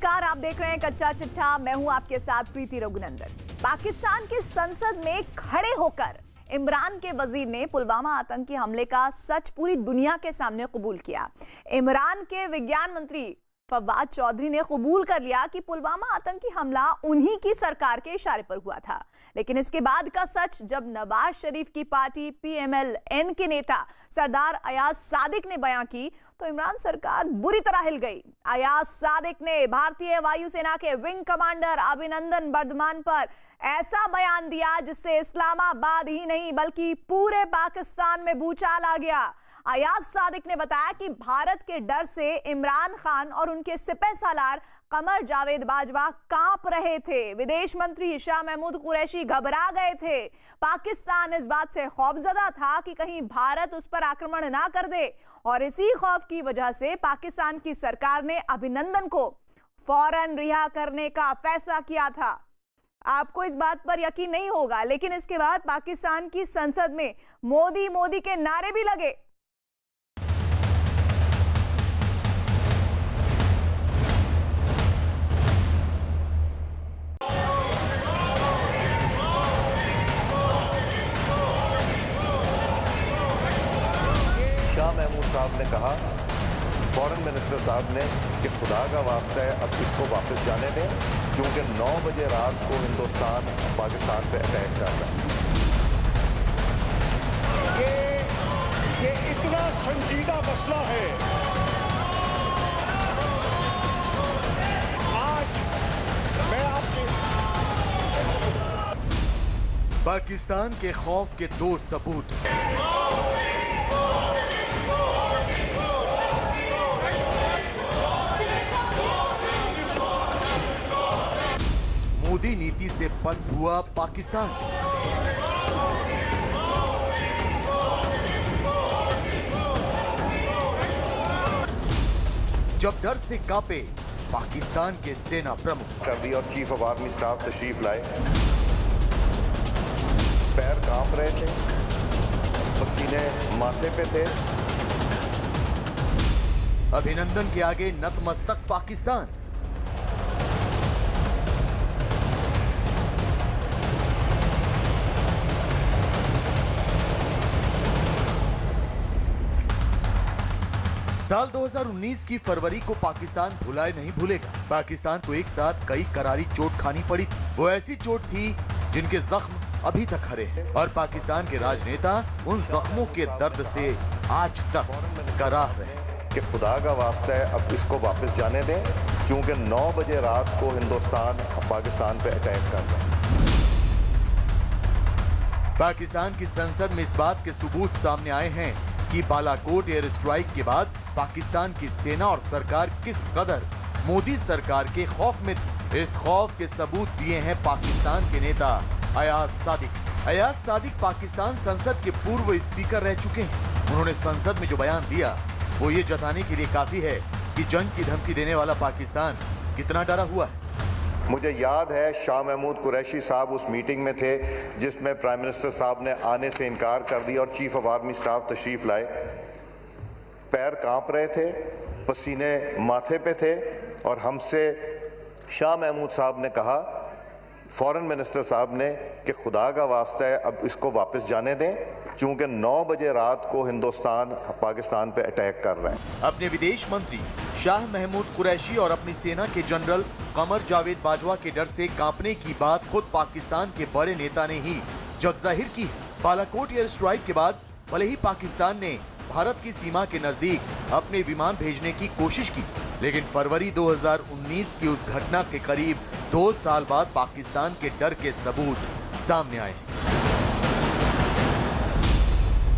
नमस्कार, आप देख रहे हैं कच्चा चिट्ठा। मैं हूं आपके साथ प्रीति रघुनंदन। पाकिस्तान की संसद में खड़े होकर इमरान के वजीर ने पुलवामा आतंकी हमले का सच पूरी दुनिया के सामने कबूल किया। इमरान के विज्ञान मंत्री फवाद चौधरी ने कबूल कर लिया कि पुलवामा आतंकी हमला उन्हीं की सरकार के इशारे पर हुआ था। लेकिन इसके बाद का सच जब नवाज शरीफ की पार्टी PMLN के नेता सरदार अयाज सादिक ने बयां की तो इमरान सरकार बुरी तरह हिल गई। अयाज सादिक ने भारतीय वायुसेना के विंग कमांडर अभिनंदन वर्धमान पर ऐसा बयान दिया जिससे इस्लामाबाद ही नहीं बल्कि पूरे पाकिस्तान में भूचाल आ गया। अयाज सादिक ने बताया कि भारत के डर से इमरान खान और उनके सिपह सालार कमर जावेद बाजवा कांप रहे थे। विदेश मंत्री शाह महमूद कुरैशी घबरा गए थे। पाकिस्तान इस बात से खौफजदा था कि कहीं भारत उस पर आक्रमण ना कर दे और इसी खौफ की वजह से पाकिस्तान की सरकार ने अभिनंदन को फौरन रिहा करने का फैसला किया था। आपको इस बात पर यकीन नहीं होगा, लेकिन इसके बाद पाकिस्तान की संसद में मोदी मोदी के नारे भी लगे। शाह महमूद साहब ने कहा, फॉरेन मिनिस्टर साहब ने, कि खुदा का वास्ता है अब इसको वापस जाने दें, क्योंकि 9 बजे रात को हिंदुस्तान पाकिस्तान पे अटैक कर रहा है। ये इतना संजीदा मसला है। आज मैं आपके पाकिस्तान के खौफ के 2 सबूत। मोदी नीति से पस्त हुआ पाकिस्तान। जब डर से कांपे पाकिस्तान के सेना प्रमुख कर दी और चीफ ऑफ आर्मी स्टाफ तशरीफ लाए। पैर कांप रहे थे, पसीने माथे पे थे। अभिनंदन के आगे नतमस्तक पाकिस्तान। साल 2019 की फरवरी को पाकिस्तान भुलाए नहीं भूलेगा। पाकिस्तान को एक साथ कई करारी चोट खानी पड़ी थी। वो ऐसी चोट थी जिनके जख्म अभी तक हरे हैं और पाकिस्तान के राजनेता उन जख्मों के दर्द से आज तक कराह रहे हैं। कि खुदा का वास्ता है अब इसको वापस जाने दें, क्योंकि 9 बजे रात को हिंदुस्तान पाकिस्तान पे अटैक कर रहा है। पाकिस्तान की संसद में इस बात के सबूत सामने आए हैं कि बालाकोट एयर स्ट्राइक के बाद पाकिस्तान की सेना और सरकार किस कदर मोदी सरकार के खौफ में थी। इस खौफ के सबूत दिए हैं पाकिस्तान के नेता अयाज सादिक। अयाज सादिक पाकिस्तान संसद के पूर्व स्पीकर रह चुके हैं। उन्होंने संसद में जो बयान दिया वो ये जताने के लिए काफी है कि जंग की धमकी देने वाला पाकिस्तान कितना डरा हुआ है। मुझे याद है शाह महमूद कुरैशी साहब उस मीटिंग में थे जिसमें प्राइम मिनिस्टर साहब ने आने से इनकार कर दिया और चीफ ऑफ आर्मी स्टाफ तशरीफ लाए। पैर कांप रहे थे, पसीने माथे पे थे और हमसे शाह महमूद साहब ने कहा, फॉरेन मिनिस्टर साहब ने, कि खुदा का वास्ता है अब इसको वापस जाने दें, क्योंकि 9 बजे रात को हिंदुस्तान पाकिस्तान पे अटैक कर रहा है। अपने विदेश मंत्री शाह महमूद कुरैशी और अपनी सेना के जनरल कमर जावेद बाजवा के डर से कांपने की बात खुद पाकिस्तान के बड़े नेता ने ही जग जाहिर की है। बालाकोट एयर स्ट्राइक के बाद भले ही पाकिस्तान ने भारत की सीमा के नजदीक अपने विमान भेजने की कोशिश की, लेकिन फरवरी 2019 की उस घटना के करीब 2 साल बाद पाकिस्तान के डर के सबूत सामने आए।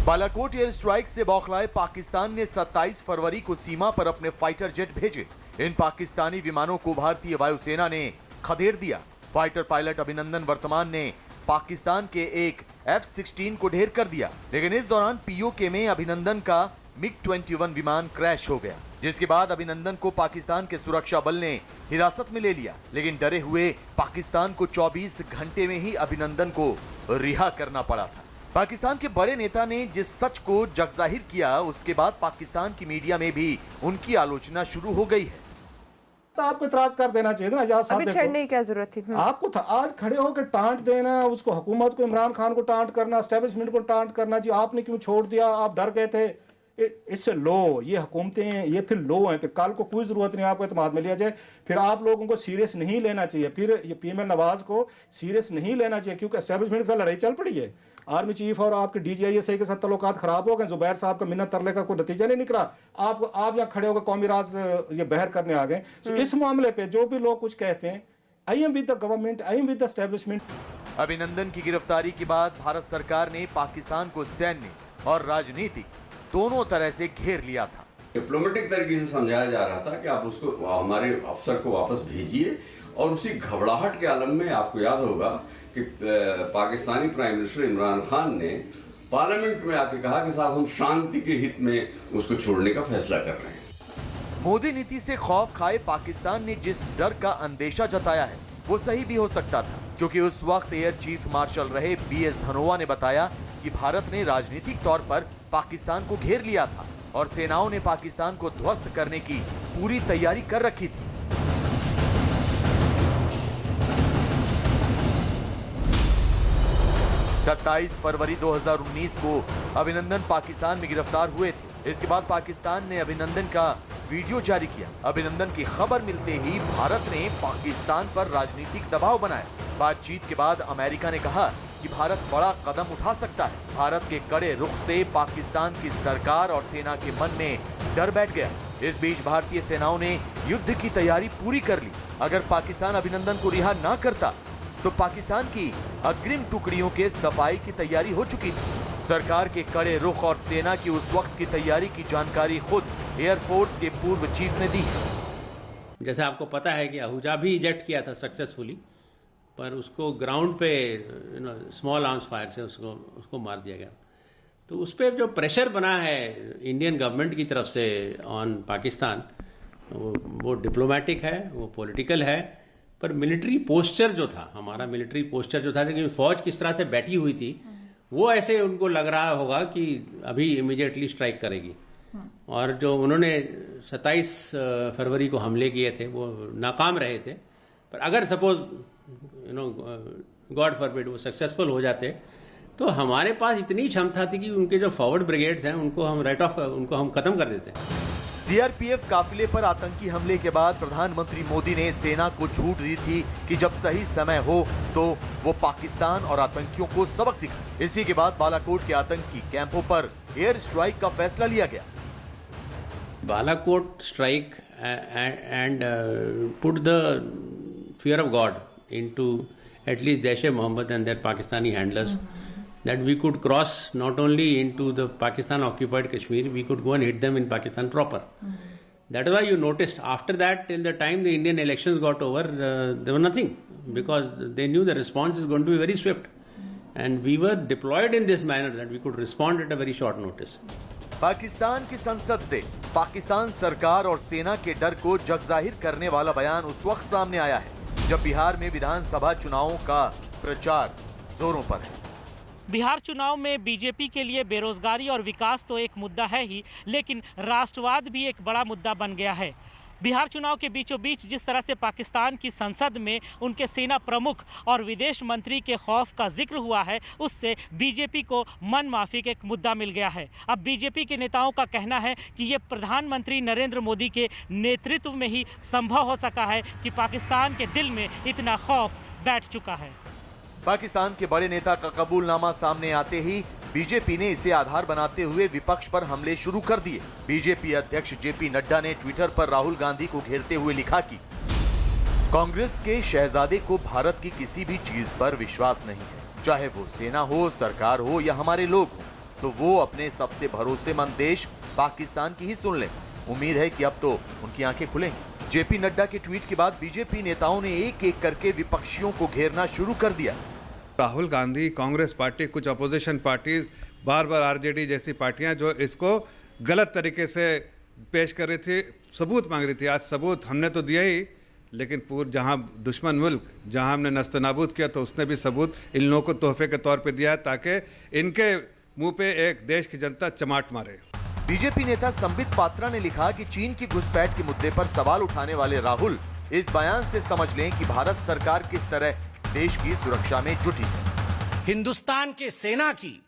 बालाकोट एयर स्ट्राइक से बौखलाए पाकिस्तान ने 27 फरवरी को सीमा पर अपने फाइटर जेट भेजे। इन पाकिस्तानी विमानों को भारतीय वायुसेना ने खदेड़ दिया। फाइटर पायलट अभिनंदन वर्तमान ने पाकिस्तान के एक F-16 को ढेर कर दिया, लेकिन इस दौरान POK में अभिनंदन का MiG-21 विमान क्रैश हो गया, जिसके बाद अभिनंदन को पाकिस्तान के सुरक्षा बल ने हिरासत में ले लिया। लेकिन डरे हुए पाकिस्तान को 24 घंटे में ही अभिनंदन को रिहा करना पड़ा था। पाकिस्तान के बड़े नेता ने जिस सच को जगजाहिर किया, उसके बाद पाकिस्तान की मीडिया में भी उनकी आलोचना शुरू हो गई है। तो आपको इतराज कर देना चाहिए ना। यहाँ साथ अभी देखो, छेड़ने की क्या जरूरत थी? आपको था आज खड़े होकर टांट देना, उसको हुकूमत को, इमरान खान को टांट करना, एस्टेब्लिशमेंट को टांट करना, जी आपने क्यों छोड़ दिया, आप डर गए थे। इट्स ए लो, ये हुकूमतें ये फिर लो हैं, फिर कल को कोई जरूरत नहीं आपको एतमाद में लिया जाए, फिर आप लोगों को सीरियस नहीं लेना चाहिए, फिर ये पीएम नवाज को सीरियस नहीं लेना चाहिए, क्योंकि एस्टेब्लिशमेंट के साथ लड़ाई चल पड़ी है। आर्मी चीफ और आपके DGISI के साथ तल्लुकात खराब हो गए, जुबैर साहब का मिन्नत तरले का कोई नतीजा नहीं निकला, आप यहाँ खड़े होकर कौमी राज ये बहर करने आ गए। तो इस मामले पे जो भी लोग कुछ कहते हैं, I am with the government, I am with the establishment. अभिनंदन की गिरफ्तारी के बाद भारत सरकार ने पाकिस्तान को सैन्य और राजनीतिक दोनों तरह से घेर लिया था। डिप्लोमेटिक तरीके से समझाया जा रहा था कि आप उसको, हमारे अफसर को वापस भेजिए, और उसी घबराहट के आलम में आपको याद होगा कि पाकिस्तानी प्राइम मिनिस्टर इमरान खान ने पार्लियामेंट में आके कहा कि साहब हम शांति के हित में उसको छोड़ने का फैसला कर रहे हैं। मोदी नीति से खौफ खाए पाकिस्तान ने जिस डर का अंदेशा जताया है वो सही भी हो सकता था, क्योंकि उस वक्त एयर चीफ मार्शल रहे BS धनोआ ने बताया कि भारत ने राजनीतिक तौर पर पाकिस्तान को घेर लिया था और सेनाओं ने पाकिस्तान को ध्वस्त करने की पूरी तैयारी कर रखी थी। सत्ताईस फरवरी 2019 को अभिनंदन पाकिस्तान में गिरफ्तार हुए थे। इसके बाद पाकिस्तान ने अभिनंदन का वीडियो जारी किया। अभिनंदन की खबर मिलते ही भारत ने पाकिस्तान पर राजनीतिक दबाव बनाया। बातचीत के बाद अमेरिका ने कहा कि भारत बड़ा कदम उठा सकता है। भारत के कड़े रुख से पाकिस्तान की सरकार और सेना के मन में डर बैठ गया। इस बीच भारतीय सेनाओं ने युद्ध की तैयारी पूरी कर ली। अगर पाकिस्तान अभिनंदन को रिहा न करता तो पाकिस्तान की अग्रिम टुकड़ियों के सफाई की तैयारी हो चुकी थी। सरकार के कड़े रुख और सेना की उस वक्त की तैयारी की जानकारी खुद एयरफोर्स के पूर्व चीफ ने दी। जैसे आपको पता है कि आहूजा भी इजेक्ट किया था सक्सेसफुली, पर उसको ग्राउंड पे स्मॉल आर्म्स फायर से उसको मार दिया गया। तो उस पर जो प्रेशर बना है इंडियन गवर्नमेंट की तरफ से ऑन पाकिस्तान, वो डिप्लोमेटिक है, वो पॉलिटिकल है, पर मिलिट्री पोस्चर जो था, हमारा मिलिट्री पोस्चर जो था, लेकिन फौज किस तरह से बैठी हुई थी, वो ऐसे उनको लग रहा होगा कि अभी इमीडिएटली स्ट्राइक करेगी। और जो उन्होंने 27 फरवरी को हमले किए थे वो नाकाम रहे थे, पर अगर सपोज गॉड फॉरबिड वो सक्सेसफुल हो जाते तो हमारे पास इतनी क्षमता थी कि उनके जो फॉरवर्ड ब्रिगेड्स हैं उनको हम खत्म कर देते। CRPF काफिले पर आतंकी हमले के बाद प्रधानमंत्री मोदी ने सेना को छूट दी थी कि जब सही समय हो तो वो पाकिस्तान और आतंकियों को सबक सिखाए। इसी के बाद बालाकोट के आतंकी कैंपों पर एयर स्ट्राइक का फैसला लिया गया। Balakot strike and put the fear of God into at least Jaish-e-Mohammed and their Pakistani handlers, that we could cross not only into the Pakistan occupied Kashmir, we could go and hit them in Pakistan proper. That is why you noticed after that, till the time the Indian elections got over, there was nothing, because they knew the response is going to be very swift, and we were deployed in this manner that we could respond at a very short notice. Pakistan की संसद से पाकिस्तान सरकार और सेना के डर को जगजाहिर करने वाला बयान उस वक्त सामने आया है जब बिहार में विधानसभा चुनावों का प्रचार जोरों पर है। बिहार चुनाव में बीजेपी के लिए बेरोजगारी और विकास तो एक मुद्दा है ही, लेकिन राष्ट्रवाद भी एक बड़ा मुद्दा बन गया है। बिहार चुनाव के बीचों बीच जिस तरह से पाकिस्तान की संसद में उनके सेना प्रमुख और विदेश मंत्री के खौफ का जिक्र हुआ है, उससे बीजेपी को मन माफी का एक मुद्दा मिल गया है। अब बीजेपी के नेताओं का कहना है कि ये प्रधानमंत्री नरेंद्र मोदी के नेतृत्व में ही संभव हो सका है कि पाकिस्तान के दिल में इतना खौफ बैठ चुका है। पाकिस्तान के बड़े नेता का कबूलनामा सामने आते ही बीजेपी ने इसे आधार बनाते हुए विपक्ष पर हमले शुरू कर दिए। बीजेपी अध्यक्ष JP नड्डा ने ट्विटर पर राहुल गांधी को घेरते हुए लिखा कि कांग्रेस के शहजादे को भारत की किसी भी चीज पर विश्वास नहीं है, चाहे वो सेना हो, सरकार हो या हमारे लोग हो, तो वो अपने सबसे भरोसेमंद देश पाकिस्तान की ही सुन लें। उम्मीद है कि अब तो उनकी आंखें खुलेंगी। JP नड्डा के ट्वीट के बाद बीजेपी नेताओं ने एक एक करके विपक्षियों को घेरना शुरू कर दिया। राहुल गांधी, कांग्रेस पार्टी, कुछ अपोजिशन पार्टीज, बार बार RJD जैसी पार्टियां जो इसको गलत तरीके से पेश कर रही थी, सबूत मांग रही थी। आज सबूत हमने तो दिया ही, लेकिन जहां दुश्मन मुल्क जहां हमने नस्तनाबूद किया तो उसने भी सबूत इन लोगों को तोहफे के तौर पे दिया है ताकि इनके मुंह पे एक देश की जनता चमाट मारे। बीजेपी नेता संबित पात्रा ने लिखा कि चीन की घुसपैठ के मुद्दे पर सवाल उठाने वाले राहुल इस बयान से समझ लें कि भारत सरकार किस तरह देश की सुरक्षा में जुटी है। हिंदुस्तान के सेना की,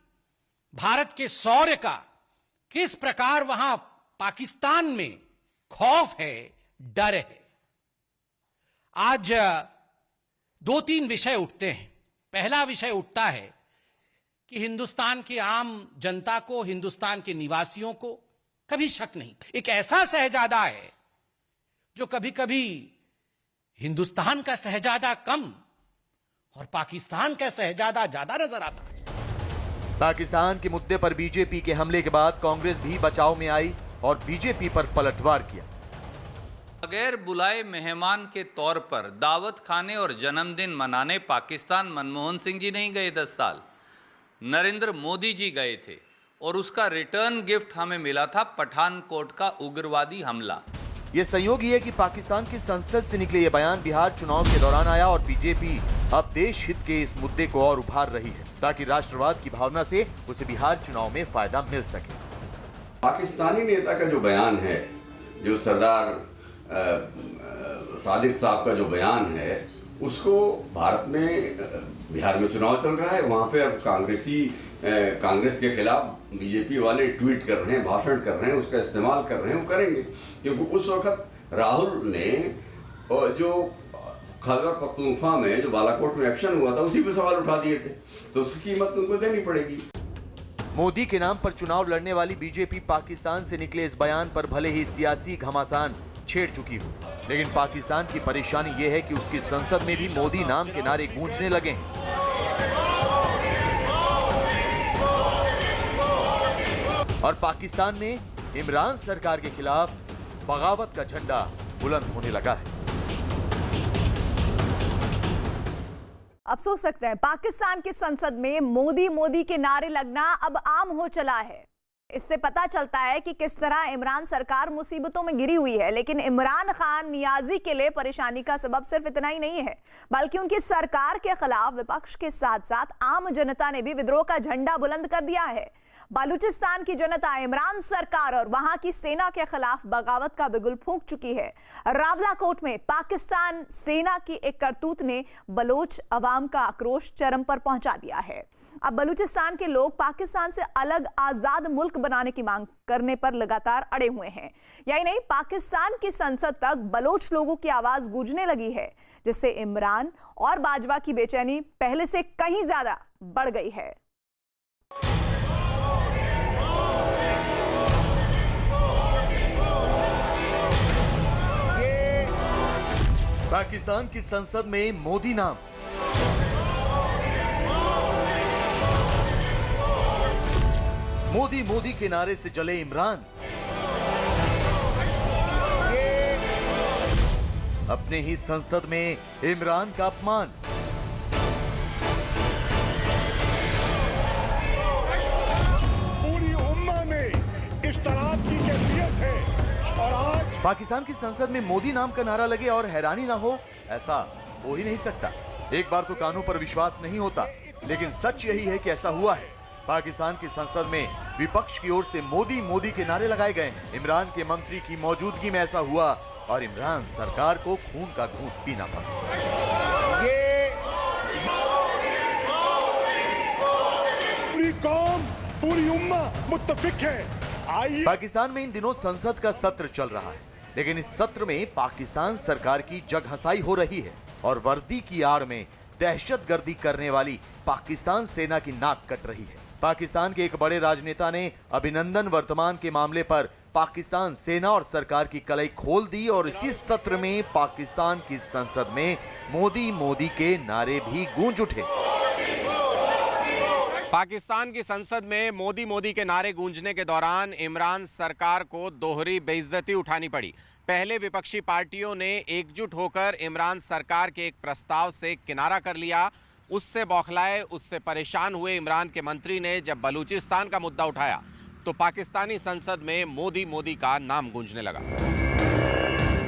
भारत के शौर्य का किस प्रकार वहां पाकिस्तान में खौफ है, डर है। आज 2-3 विषय उठते हैं। पहला विषय उठता है कि हिंदुस्तान के आम जनता को, हिंदुस्तान के निवासियों को कभी शक नहीं, एक ऐसा शहजादा है जो कभी कभी हिंदुस्तान का शहजादा कम और पाकिस्तान का शहजादा ज्यादा नजर आता है। पाकिस्तान के मुद्दे पर बीजेपी के हमले के बाद कांग्रेस भी बचाव में आई और बीजेपी पर पलटवार किया। बगैर बुलाए मेहमान के तौर पर दावत खाने और जन्मदिन मनाने पाकिस्तान मनमोहन सिंह जी नहीं गए 10 साल, नरेंद्र मोदी जी गए थे और उसका रिटर्न गिफ्ट हमें मिला था पठानकोट का उग्रवादी हमला। ये संयोग ही है कि पाकिस्तान की संसद से निकले ये बयान बिहार चुनाव के दौरान आया और बीजेपी अब देश हित के इस मुद्दे को और उभार रही है ताकि राष्ट्रवाद की भावना से उसे बिहार चुनाव में फायदा मिल सके। पाकिस्तानी नेता का जो बयान है, जो सरदार सादिक साहब का जो बयान है, उसको भारत में बिहार में चुनाव चल रहा है, वहाँ पे अब कांग्रेस के खिलाफ बीजेपी वाले ट्वीट कर रहे हैं, भाषण कर रहे हैं, उसका इस्तेमाल कर रहे हैं, वो करेंगे क्योंकि उस वक्त राहुल ने जो खैबर पख्तूनख्वा में जो बालाकोट में एक्शन हुआ था उसी पे सवाल उठा दिए थे, तो उसकी कीमत उनको देनी पड़ेगी। मोदी के नाम पर चुनाव लड़ने वाली बीजेपी पाकिस्तान से निकले इस बयान पर भले ही सियासी घमासान छेड़ चुकी हो, लेकिन पाकिस्तान की परेशानी यह है कि उसकी संसद में भी मोदी नाम के नारे गूंजने लगे हैं। और पाकिस्तान में इमरान सरकार के खिलाफ बगावत का झंडा बुलंद होने लगा है। अब सोच सकते हैं पाकिस्तान की संसद में मोदी मोदी के नारे लगना अब आम हो चला है। इससे पता चलता है कि किस तरह इमरान सरकार मुसीबतों में घिरी हुई है। लेकिन इमरान खान नियाजी के लिए परेशानी का सबब सिर्फ इतना ही नहीं है, बल्कि उनकी सरकार के खिलाफ विपक्ष के साथ साथ आम जनता ने भी विद्रोह का झंडा बुलंद कर दिया है। बलूचिस्तान की जनता इमरान सरकार और वहां की सेना के खिलाफ बगावत का बिगुल फूंक चुकी है। रावलाकोट में पाकिस्तान सेना की एक करतूत ने बलोच अवाम का आक्रोश चरम पर पहुंचा दिया है। अब बलूचिस्तान के लोग पाकिस्तान से अलग आजाद मुल्क बनाने की मांग करने पर लगातार अड़े हुए हैं। यही नहीं, पाकिस्तान की संसद तक बलोच लोगों की आवाज गूंजने लगी है, जिससे इमरान और बाजवा की बेचैनी पहले से कहीं ज्यादा बढ़ गई है। पाकिस्तान की संसद में मोदी नाम, मोदी मोदी के नारे से जले इमरान, अपने ही संसद में इमरान का अपमान। पूरी उम्मा में इस तरह की कैफियत है और आज पाकिस्तान की संसद में मोदी नाम का नारा लगे और हैरानी ना हो, ऐसा हो ही नहीं सकता। एक बार तो कानों पर विश्वास नहीं होता, लेकिन सच यही है कि ऐसा हुआ है। पाकिस्तान की संसद में विपक्ष की ओर से मोदी मोदी के नारे लगाए गए। इमरान के मंत्री की मौजूदगी में ऐसा हुआ और इमरान सरकार को खून का घूंट पीना पड़ा। ये पूरी कौम, पूरी उम्मा मुत्तफिक है। आइए, पाकिस्तान में इन दिनों संसद का सत्र चल रहा है, लेकिन इस सत्र में पाकिस्तान सरकार की जगहंसाई हो रही है और वर्दी की आड़ में दहशतगर्दी करने वाली पाकिस्तान सेना की नाक कट रही है। पाकिस्तान के एक बड़े राजनेता ने अभिनंदन वर्तमान के मामले पर पाकिस्तान सेना और सरकार की कलई खोल दी और इसी सत्र में पाकिस्तान की संसद में मोदी मोदी के नारे भी गूंज उठे। पाकिस्तान की संसद में मोदी मोदी के नारे गूंजने के दौरान इमरान सरकार को दोहरी बेइज्जती उठानी पड़ी। पहले विपक्षी पार्टियों ने एकजुट होकर इमरान सरकार के एक प्रस्ताव से किनारा कर लिया। उससे बौखलाए, उससे परेशान हुए इमरान के मंत्री ने जब बलूचिस्तान का मुद्दा उठाया तो पाकिस्तानी संसद में मोदी मोदी का नाम गूंजने लगा।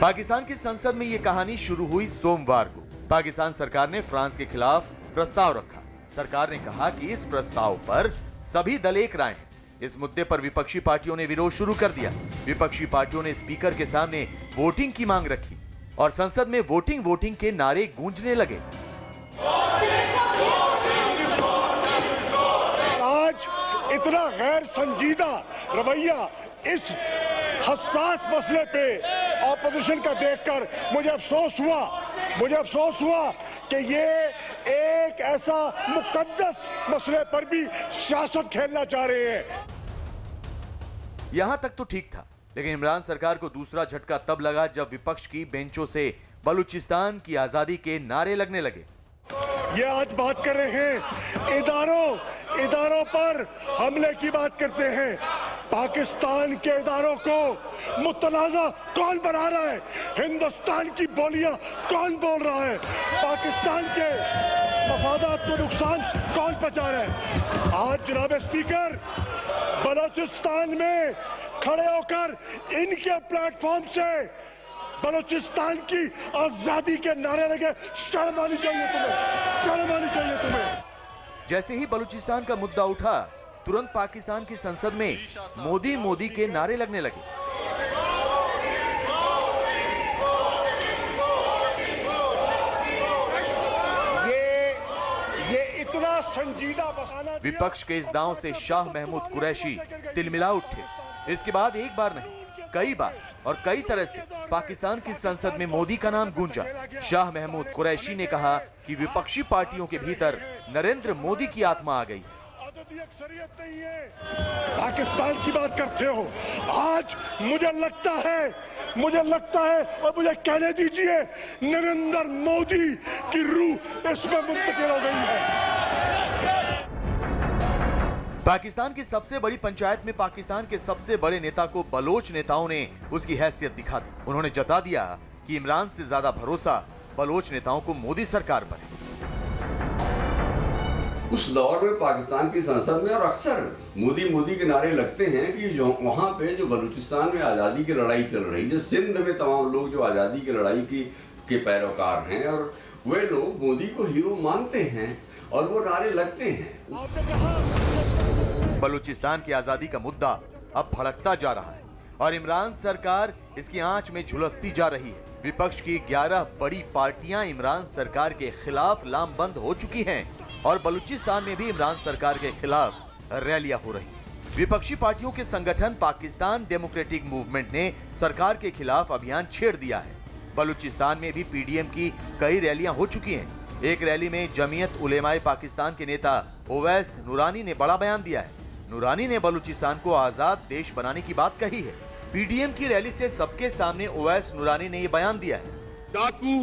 पाकिस्तान की संसद में यह कहानी शुरू हुई सोमवार को। पाकिस्तान सरकार ने फ्रांस के खिलाफ प्रस्ताव रखा। सरकार ने कहा कि इस प्रस्ताव पर सभी दल एक राय हैं। इस मुद्दे पर विपक्षी पार्टियों ने विरोध शुरू कर दिया। विपक्षी पार्टियों ने स्पीकर के सामने वोटिंग की मांग रखी और संसद में वोटिंग के नारे गूंजने लगे। आज इतना गैर संजीदा रवैया इस हसास मसले पे ऑपोजिशन का देखकर मुझे अफसोस हुआ कि ये एक ऐसा मुकद्दस मसले पर भी सियासत खेलना चाह रहे हैं। यहां तक तो ठीक था, लेकिन इमरान सरकार को दूसरा झटका तब लगा जब विपक्ष की बेंचों से बलूचिस्तान की आजादी के नारे लगने लगे। ये आज बात कर रहे हैं इदारों पर हमले की बात करते हैं। पाकिस्तान के इदारों को मुतनाज़ा कौन बना रहा है? हिंदुस्तान की बोलियां कौन बोल रहा है? पाकिस्तान के मफादात को नुकसान कौन पहुंचा रहा है? आज जनाब स्पीकर बलूचिस्तान में खड़े होकर इनके प्लेटफॉर्म से बलूचिस्तान की आजादी के नारे लगे। शर्म आनी चाहिए तुम्हें। जैसे ही बलूचिस्तान का मुद्दा उठा, तुरंत पाकिस्तान की संसद में मोदी के नारे लगने लगे। ये इतना संजीदा बहाना। विपक्ष के इस दांव से शाह महमूद कुरैशी तिलमिला उठे। इसके बाद एक बार नहीं, कई बार और कई तरह से पाकिस्तान की संसद में मोदी का नाम गूंजा। शाह महमूद कुरैशी ने कहा कि विपक्षी पार्टियों के भीतर नरेंद्र मोदी की आत्मा आ गई। नहीं है, पाकिस्तान की बात करते हो। आज मुझे लगता है और मुझे कहने दीजिए, नरेंद्र मोदी की रूह इसमें मुंतकिल हो गई है। पाकिस्तान की सबसे बड़ी पंचायत में पाकिस्तान के सबसे बड़े नेता को बलोच नेताओं ने उसकी हैसियत दिखा दी। उन्होंने जता दिया कि इमरान से ज्यादा भरोसा बलोच नेताओं को मोदी सरकार पर है। उस दौर में पाकिस्तान की संसद में और अक्सर मोदी के नारे लगते हैं कि जो वहां पे जो बलूचिस्तान में आज़ादी की लड़ाई चल रही है, जो सिंध में तमाम लोग जो आज़ादी की लड़ाई के पैरोकार हैं और वे लोग मोदी को हीरो मानते हैं और वो नारे लगते हैं। बलूचिस्तान की आजादी का मुद्दा अब भड़कता जा रहा है और इमरान सरकार इसकी आंच में झुलसती जा रही है। विपक्ष की 11 बड़ी पार्टियां इमरान सरकार के खिलाफ लामबंद हो चुकी हैं और बलूचिस्तान में भी इमरान सरकार के खिलाफ रैलियां हो रही हैं। विपक्षी पार्टियों के संगठन पाकिस्तान डेमोक्रेटिक मूवमेंट ने सरकार के खिलाफ अभियान छेड़ दिया है। बलूचिस्तान में भी पीडीएम की कई रैलियां हो चुकी हैं। एक रैली में जमीयत उलेमाए पाकिस्तान के नेता ओवैस नूरानी ने बड़ा बयान दिया है। नूरानी ने बलूचिस्तान को आजाद देश बनाने की बात कही है। पीडीएम की रैली से सबके सामने ओवैस नूरानी ने ये बयान दिया है। डाकू,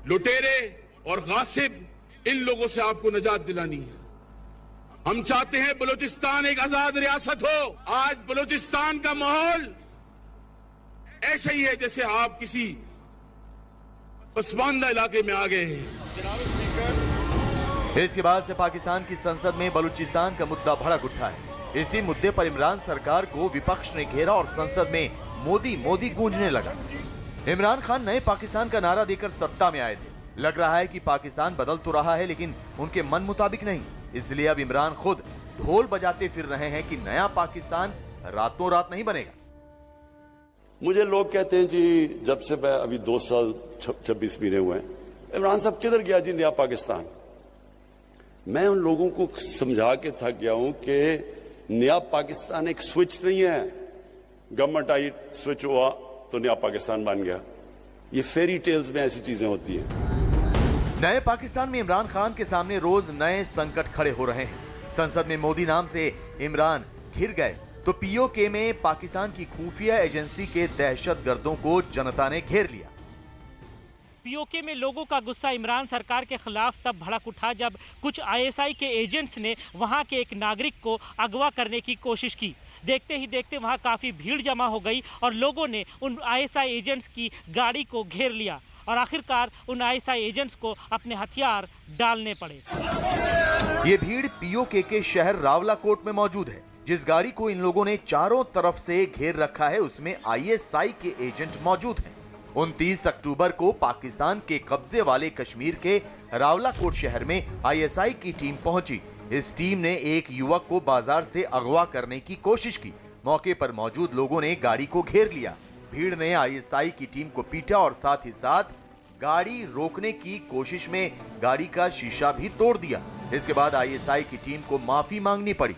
लुटेरे और गासिब, इन लोगों से आपको निजात दिलानी है। हम चाहते हैं बलूचिस्तान एक आजाद रियासत हो। आज बलूचिस्तान का माहौल ऐसा ही है जैसे आप किसी पसमानदा इलाके में आ गए हैं। इसके बाद से पाकिस्तान की संसद में बलूचिस्तान का मुद्दा भड़क उठा है। इसी मुद्दे पर इमरान सरकार को विपक्ष ने घेरा और संसद में मोदी गूंजने लगा। इमरान खान नए पाकिस्तान का नारा देकर सत्ता में आए थे। लग रहा है कि पाकिस्तान बदल तो रहा है, लेकिन उनके मन मुताबिक नहीं। इसलिए अब इमरान खुद ढोल बजाते फिर रहे हैं कि नया पाकिस्तान रातों रात नहीं बनेगा। मुझे लोग कहते हैं जी, जब से मैं अभी 2 साल 26 महीने हुए हैं, इमरान साहब किधर गया जी नया पाकिस्तान? मैं उन लोगों को समझा के थक गया हूं कि नया पाकिस्तान एक स्विच नहीं है। गवर्नमेंट आई, स्विच हुआ तो नया पाकिस्तान बन गया। ये फेरी टेल्स में ऐसी चीजें होती हैं। नए पाकिस्तान में इमरान खान के सामने रोज नए संकट खड़े हो रहे हैं। संसद में मोदी नाम से इमरान घिर गए तो पीओके में पाकिस्तान की खुफिया एजेंसी के दहशतगर्दों को जनता ने घेर लिया। पीओके में लोगों का गुस्सा इमरान सरकार के खिलाफ तब भड़क उठा जब कुछ आईएसआई के एजेंट्स ने वहां के एक नागरिक को अगवा करने की कोशिश की। देखते ही देखते वहां काफ़ी भीड़ जमा हो गई और लोगों ने उन आईएसआई एजेंट्स की गाड़ी को घेर लिया और आखिरकार उन आईएसआई एजेंट्स को अपने हथियार डालने पड़े। ये भीड़ पीओके के शहर रावलाकोट में मौजूद है। जिस गाड़ी को इन लोगों ने चारों तरफ से घेर रखा है उसमें आईएसआई के एजेंट मौजूद हैं। 29 अक्टूबर को पाकिस्तान के कब्जे वाले कश्मीर के रावलाकोट शहर में आईएसआई की टीम पहुंची। इस टीम ने एक युवक को बाजार से अगवा करने की कोशिश की। मौके पर मौजूद लोगों ने गाड़ी को घेर लिया। भीड़ ने आईएसआई की टीम को पीटा और साथ ही साथ गाड़ी रोकने की कोशिश में गाड़ी का शीशा भी तोड़ दिया। इसके बाद आईएसआई की टीम को माफी मांगनी पड़ी।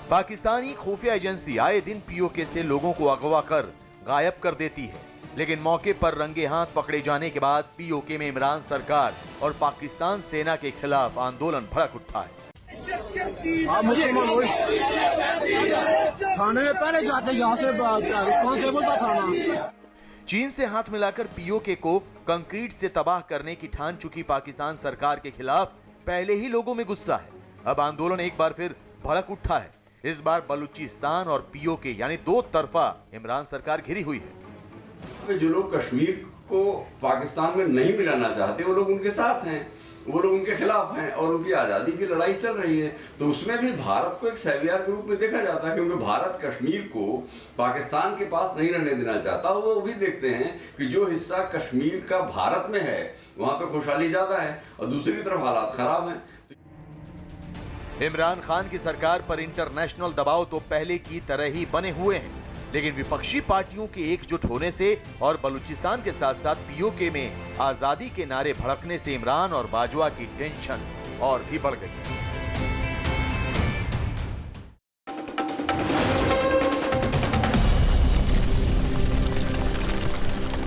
पाकिस्तानी खुफिया एजेंसी आए दिन पीओके से लोगों को अगवा कर गायब कर देती है, लेकिन मौके पर रंगे हाथ पकड़े जाने के बाद पीओके में इमरान सरकार और पाकिस्तान सेना के खिलाफ आंदोलन भड़क उठा है। थाने में पहले जाते यहाँ से रिस्पॉन्सिबल था थाना। चीन से हाथ मिलाकर पीओके को कंक्रीट से तबाह करने की ठान चुकी पाकिस्तान सरकार के खिलाफ पहले ही लोगों में गुस्सा है। अब आंदोलन एक बार फिर भड़क उठा है। इस बार बलूचिस्तान और पीओके यानी दो तरफा इमरान सरकार घिरी हुई है। जो लोग कश्मीर को पाकिस्तान में नहीं मिलाना चाहते वो लोग उनके साथ हैं, वो लोग उनके खिलाफ हैं और उनकी आज़ादी की लड़ाई चल रही है। तो उसमें भी भारत को एक सेवियर के रूप में देखा जाता है, क्योंकि भारत कश्मीर को पाकिस्तान के पास नहीं रहने देना चाहता। वो भी देखते हैं कि जो हिस्सा कश्मीर का भारत में है वहाँ पे खुशहाली ज़्यादा है और दूसरी तरफ हालात खराब हैं। इमरान खान की सरकार पर इंटरनेशनल दबाव तो पहले की तरह ही बने हुए हैं, लेकिन विपक्षी पार्टियों के एकजुट होने से और बलूचिस्तान के साथ साथ पीओके में आजादी के नारे भड़कने से इमरान और बाजवा की टेंशन और भी बढ़ गई।